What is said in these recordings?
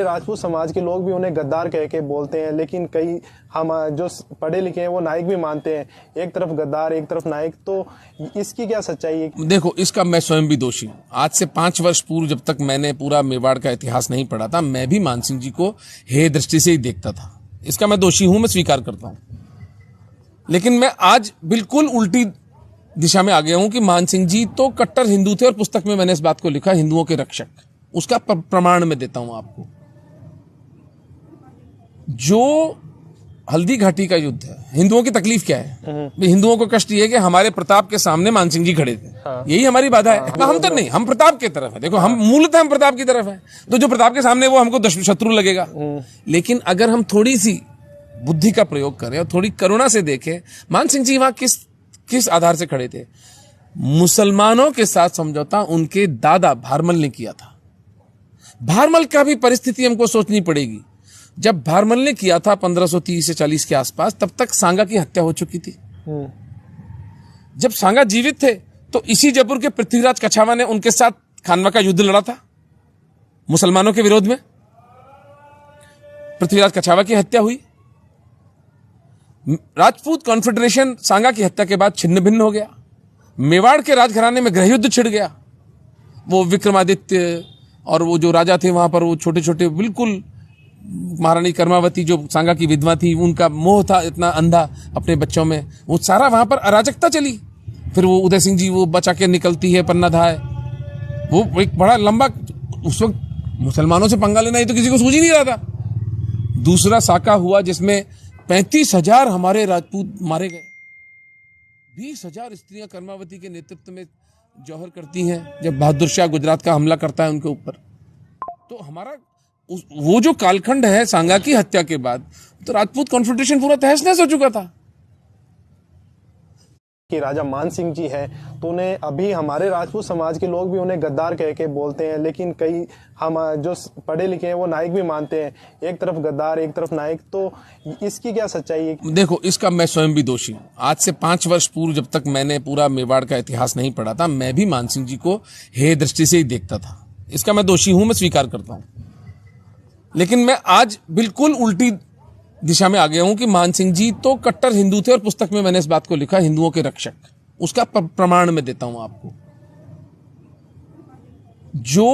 राजपूत समाज के लोग भी उन्हें गद्दार कह के बोलते हैं, लेकिन कई हम जो पढ़े लिखे हैं वो नायक भी मानते हैं। एक तरफ गद्दार, एक तरफ नायक, तो इसकी क्या सच्चाई है? देखो, इसका मैं स्वयं भी दोषी हूं। आज से 5 वर्ष पूर्व जब तक मैंने पूरा मेवाड़ का इतिहास नहीं पढ़ा था, मैं भी मान सिंह जी को हेय दृष्टि से ही देखता था। इसका मैं दोषी हूं, मैं स्वीकार करता हूं। लेकिन मैं आज बिल्कुल उल्टी दिशा में आ गया हूं कि मान सिंह जी तो कट्टर हिंदू थे, और पुस्तक में मैंने इस बात को लिखा, हिंदुओं के रक्षक। उसका प्रमाण मैं देता हूं आपको। जो हल्दी घाटी का युद्ध है, हिंदुओं की तकलीफ क्या है? हिंदुओं को कष्ट ये है कि हमारे प्रताप के सामने मान सिंह जी खड़े थे। यही हमारी बाधा है। हम तो नहीं, हम प्रताप की तरफ है। देखो, हम मूलतः हम प्रताप की तरफ है, तो जो प्रताप के सामने वो हमको शत्रु लगेगा। लेकिन अगर हम थोड़ी सी बुद्धि का प्रयोग करें और थोड़ी करुणा से देखें, मान सिंह जी वहां किस आधार से खड़े थे? मुसलमानों के साथ समझौता उनके दादा भारमल ने किया था। भारमल का भी परिस्थिति हमको सोचनी पड़ेगी। जब भारमल ने किया था 1530 से 40 के आसपास, तब तक सांगा की हत्या हो चुकी थी। जब सांगा जीवित थे तो इसी जयपुर के पृथ्वीराज कछावा ने उनके साथ खानवा का युद्ध लड़ा था मुसलमानों के विरोध में। पृथ्वीराज कछावा की हत्या हुई। राजपूत कॉन्फेडरेशन सांगा की हत्या के बाद छिन्न भिन्न हो गया। मेवाड़ के राजघराने में गृहयुद्ध छिड़ गया। वो विक्रमादित्य और वो जो राजा थे वहां पर, वो छोटे छोटे बिल्कुल, महारानी कर्मावती जो सांगा की विधवा थी, उनका मोह था इतना अंधा अपने बच्चों में, वो सारा वहां पर अराजकता चली। फिर वो उदय सिंह जी वो बचा के निकलती है पन्ना धाय, वो एक बड़ा लंबा, उस वक्त मुसलमानों से पंगा लेना ही तो किसी को सूझ ही नहीं रहा था। दूसरा साका हुआ जिसमें 35,000 हमारे राजपूत मारे गए। 20,000 स्त्रियां कर्मावती के नेतृत्व में जौहर करती हैं जब बहादुर शाह गुजरात का हमला करता है उनके ऊपर। तो हमारा वो जो कालखंड है सांगा की हत्या के बाद, तो राजपूत कॉन्फेडरेशन पूरा तहस नहस हो चुका था। कि राजा मान सिंह जी है, तो उन्हें अभी हमारे राजपूत समाज के लोग भी उन्हें गद्दार कह के बोलते हैं, लेकिन कई हम जो पढ़े लिखे हैं वो नायक भी मानते हैं। एक तरफ गद्दार, एक तरफ नायक, तो इसकी क्या सच्चाई है? देखो, इसका मैं स्वयं भी दोषी हूं। आज से 5 वर्ष पूर्व जब तक मैंने पूरा मेवाड़ का इतिहास नहीं पढ़ा था, मैं भी मान सिंह जी को हेय दृष्टि से ही देखता था। इसका मैं दोषी हूं, मैं स्वीकार करता हूं। लेकिन मैं आज बिल्कुल उल्टी दिशा में आ गया हूं कि मान सिंह जी तो कट्टर हिंदू थे, और पुस्तक में मैंने इस बात को लिखा, हिंदुओं के रक्षक। उसका प्रमाण मैं देता हूं आपको। जो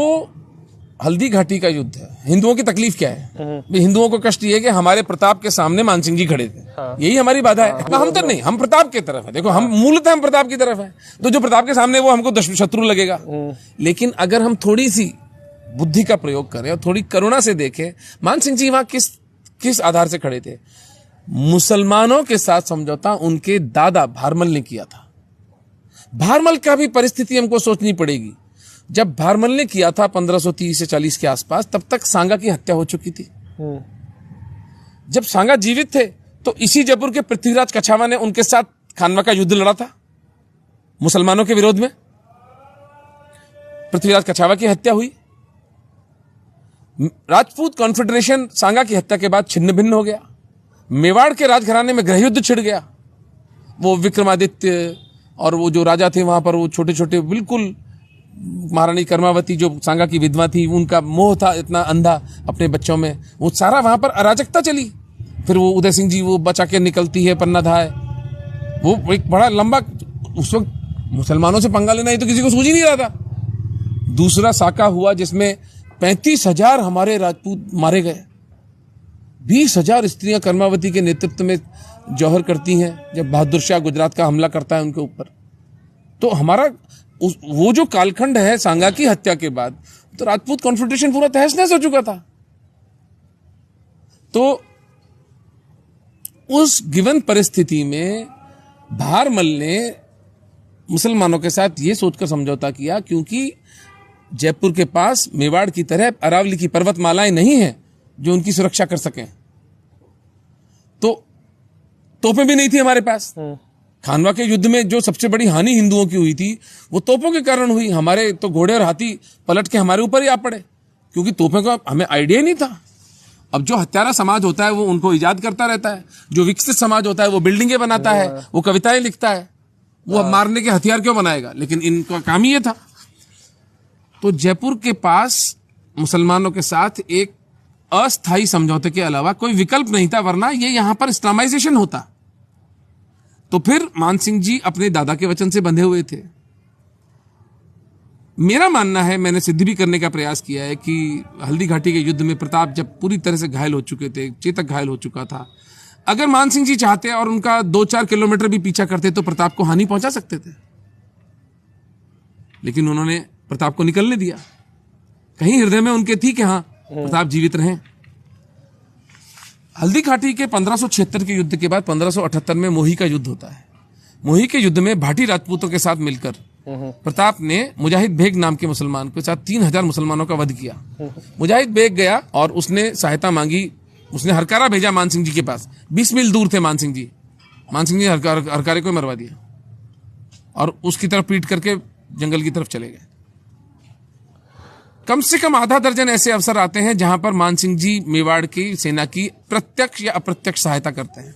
हल्दी घाटी का युद्ध है, हिंदुओं की तकलीफ क्या है? हिंदुओं को कष्ट ये है कि हमारे प्रताप के सामने मान सिंह जी खड़े थे। यही हमारी बाधा है। हम तो नहीं, हम प्रताप की तरफ है। देखो, हम मूलतः हम प्रताप की तरफ है, तो जो प्रताप के सामने वो हमको शत्रु लगेगा। लेकिन अगर हम थोड़ी सी बुद्धि का प्रयोग करें और थोड़ी करुणा से देखें, मान सिंह जी वहां किस आधार से खड़े थे? मुसलमानों के साथ समझौता उनके दादा भारमल ने किया था। भारमल का भी परिस्थिति हमको सोचनी पड़ेगी। जब भारमल ने किया था 1530 से 40 के आसपास, तब तक सांगा की हत्या हो चुकी थी। जब सांगा जीवित थे तो इसी जयपुर के पृथ्वीराज कछावा ने उनके साथ खानवा का युद्ध लड़ा था मुसलमानों के विरोध में। पृथ्वीराज कछावा की हत्या हुई। राजपूत कॉन्फेडरेशन सांगा की हत्या के बाद छिन्न भिन्न हो गया। मेवाड़ के राजघराने में गृहयुद्ध छिड़ गया। वो विक्रमादित्य और वो जो राजा थे वहां पर, वो छोटे छोटे बिल्कुल, महारानी कर्मावती जो सांगा की विधवा थी, उनका मोह था इतना अंधा अपने बच्चों में, वो सारा वहां पर अराजकता चली। फिर वो उदय सिंह जी वो बचा के निकलती है पन्ना धाय, वो एक बड़ा लंबा, उस वक्त मुसलमानों से पंगा लेना ही तो किसी को सूझ ही नहीं रहा था। दूसरा साका हुआ जिसमें 35,000 हमारे राजपूत मारे गए। 20,000 स्त्रियां कर्मावती के नेतृत्व में जौहर करती हैं जब बहादुर शाह गुजरात का हमला करता है उनके ऊपर। तो हमारा वो जो कालखंड है सांगा की हत्या के बाद, तो राजपूत कॉन्फेडरेशन पूरा तहस नहस हो चुका था। तो उस गिवन परिस्थिति में भारमल ने मुसलमानों के साथ ये सोचकर समझौता किया, क्योंकि जयपुर के पास मेवाड़ की तरह अरावली की पर्वतमालाएं नहीं हैं जो उनकी सुरक्षा कर सकें। तो तोपें भी नहीं थी हमारे पास। खानवा के युद्ध में जो सबसे बड़ी हानि हिंदुओं की हुई थी, वो तोपों के कारण हुई। हमारे तो घोड़े और हाथी पलट के हमारे ऊपर ही आ पड़े, क्योंकि तोपों का हमें आइडिया ही नहीं था। अब जो हत्यारा समाज होता है वो उनको इजाद करता रहता है, जो विकसित समाज होता है वो बिल्डिंगें बनाता है, वो कविताएं लिखता है। वो अब मारने के हथियार क्यों बनाएगा? लेकिन इनका काम ही ये था। तो जयपुर के पास मुसलमानों के साथ एक अस्थायी समझौते के अलावा कोई विकल्प नहीं था, वरना ये यहां पर इस्लामाइजेशन होता। तो फिर मान सिंह जी अपने दादा के वचन से बंधे हुए थे। मेरा मानना है, मैंने सिद्ध भी करने का प्रयास किया है कि हल्दी घाटी के युद्ध में प्रताप जब पूरी तरह से घायल हो चुके थे, चेतक घायल हो चुका था, अगर मान सिंह जी चाहते और उनका 2-4 किलोमीटर भी पीछा करते तो प्रताप को हानि पहुंचा सकते थे, लेकिन उन्होंने प्रताप को निकलने दिया। कहीं हृदय में उनके थी कि हाँ प्रताप जीवित रहें। हल्दी घाटी के 1576 के युद्ध के बाद 1578 में मोही का युद्ध होता है। मोही के युद्ध में भाटी राजपूतों के साथ मिलकर प्रताप ने मुजाहिद बेग नाम के मुसलमान के साथ 3000 मुसलमानों का वध किया। मुजाहिद बेग गया और उसने सहायता मांगी, उसने हरकारा भेजा मान सिंह जी के पास। 20 मील दूर थे मान सिंह जी। मान सिंह जी हरकारे को मरवा दिया और उसकी तरफ पीट करके जंगल की तरफ चले गए। कम से कम आधा दर्जन ऐसे अवसर आते हैं जहां पर मान सिंह जी मेवाड़ की सेना की प्रत्यक्ष या अप्रत्यक्ष सहायता करते हैं।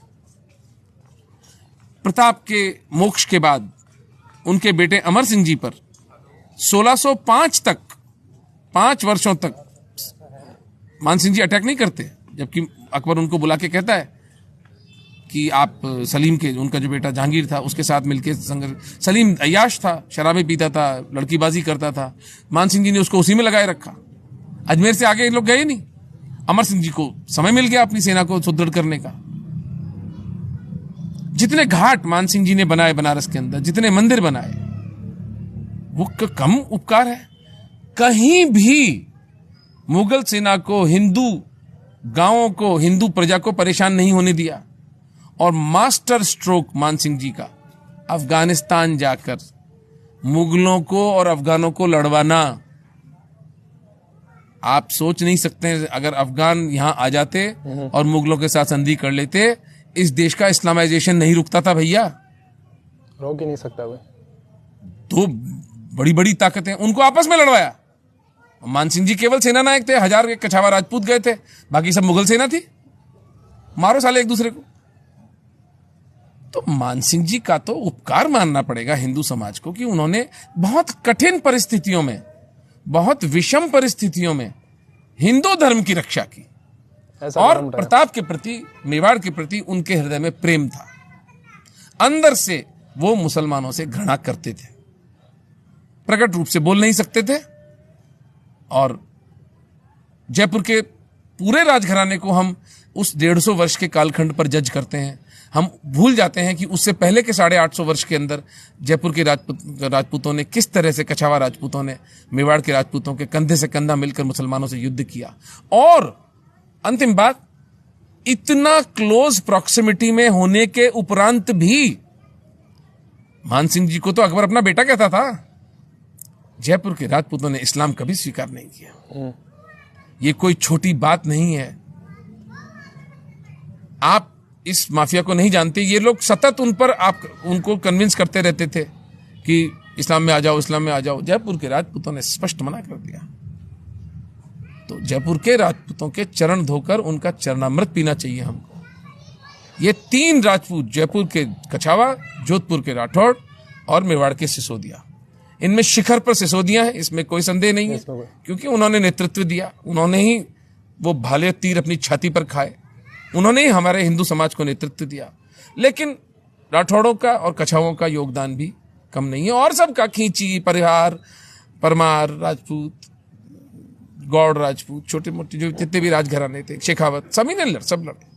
प्रताप के मोक्ष के बाद उनके बेटे अमर सिंह जी पर 1605 तक 5 वर्षों तक मान सिंह जी अटैक नहीं करते, जबकि अकबर उनको बुला के कहता है कि आप सलीम के, उनका जो बेटा जहांगीर था उसके साथ मिलकर संघर्ष। सलीम अय्याश था, शराबें पीता था, लड़कीबाजी करता था। मान सिंह जी ने उसको उसी में लगाए रखा। अजमेर से आगे लोग गए नहीं। अमर सिंह जी को समय मिल गया अपनी सेना को सुदृढ़ करने का। जितने घाट मान सिंह जी ने बनाए बनारस के अंदर, जितने मंदिर बनाए, वो कम उपकार है? कहीं भी मुगल सेना को, हिंदू गांवों को, हिंदू प्रजा को परेशान नहीं होने दिया। और मास्टर स्ट्रोक मान सिंह जी का अफगानिस्तान जाकर मुगलों को और अफगानों को लड़वाना। आप सोच नहीं सकते, अगर अफगान यहां आ जाते और मुगलों के साथ संधि कर लेते, इस देश का इस्लामाइजेशन नहीं रुकता था भैया। रोक ही नहीं सकता भाई। तो बड़ी बड़ी ताकतें उनको आपस में लड़वाया। मान सिंह जी केवल सेना नायक थे, 1000 कछावा राजपूत गए थे, बाकी सब मुगल सेना थी। मारो साले एक दूसरे को। तो मान सिंह जी का तो उपकार मानना पड़ेगा हिंदू समाज को कि उन्होंने बहुत कठिन परिस्थितियों में, बहुत विषम परिस्थितियों में हिंदू धर्म की रक्षा की। और प्रताप के प्रति, मेवाड़ के प्रति उनके हृदय में प्रेम था। अंदर से वो मुसलमानों से घृणा करते थे, प्रकट रूप से बोल नहीं सकते थे। और जयपुर के पूरे राजघराने को हम उस 150 वर्ष के कालखंड पर जज करते हैं। हम भूल जाते हैं कि उससे पहले के 850 वर्ष के अंदर जयपुर के राजपूतों ने किस तरह से, कछावा राजपूतों ने मेवाड़ के राजपूतों के कंधे से कंधा मिलकर मुसलमानों से युद्ध किया। और अंतिम बात, इतना क्लोज प्रॉक्सिमिटी में होने के उपरांत भी मान सिंह जी को तो अकबर अपना बेटा कहता था। जयपुर के राजपूतों ने इस्लाम कभी स्वीकार नहीं किया। ये कोई छोटी बात नहीं है। आप इस माफिया को नहीं जानते। ये लोग सतत उन पर उनको कन्विंस करते रहते थे कि इस्लाम में आ जाओ, इस्लाम में आ जाओ। जयपुर के राजपूतों ने स्पष्ट मना कर दिया। तो जयपुर के राजपूतों के चरण धोकर उनका चरणामृत पीना चाहिए हमको। ये 3 राजपूत, जयपुर के कछावा, जोधपुर के राठौड़ और मेवाड़ के सिसोदिया, इनमें शिखर पर सिसोदिया है, इसमें कोई संदेह नहीं है, क्योंकि उन्होंने नेतृत्व दिया। उन्होंने ही वो भाले तीर अपनी छाती पर खाए, उन्होंने ही हमारे हिंदू समाज को नेतृत्व दिया। लेकिन राठौड़ों का और कछावों का योगदान भी कम नहीं है। और सबका, खींची, परिहार, परमार राजपूत, गौड़ राजपूत, छोटे मोटे जो जितने भी राजघराने थे, शेखावत, सभी ने सब लड़े।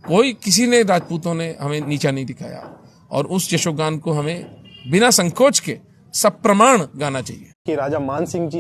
कोई, किसी ने, राजपूतों ने हमें नीचा नहीं दिखाया। और उस यशोगान को हमें बिना संकोच के सप्रमाण गाना चाहिए कि राजा मान सिंह जी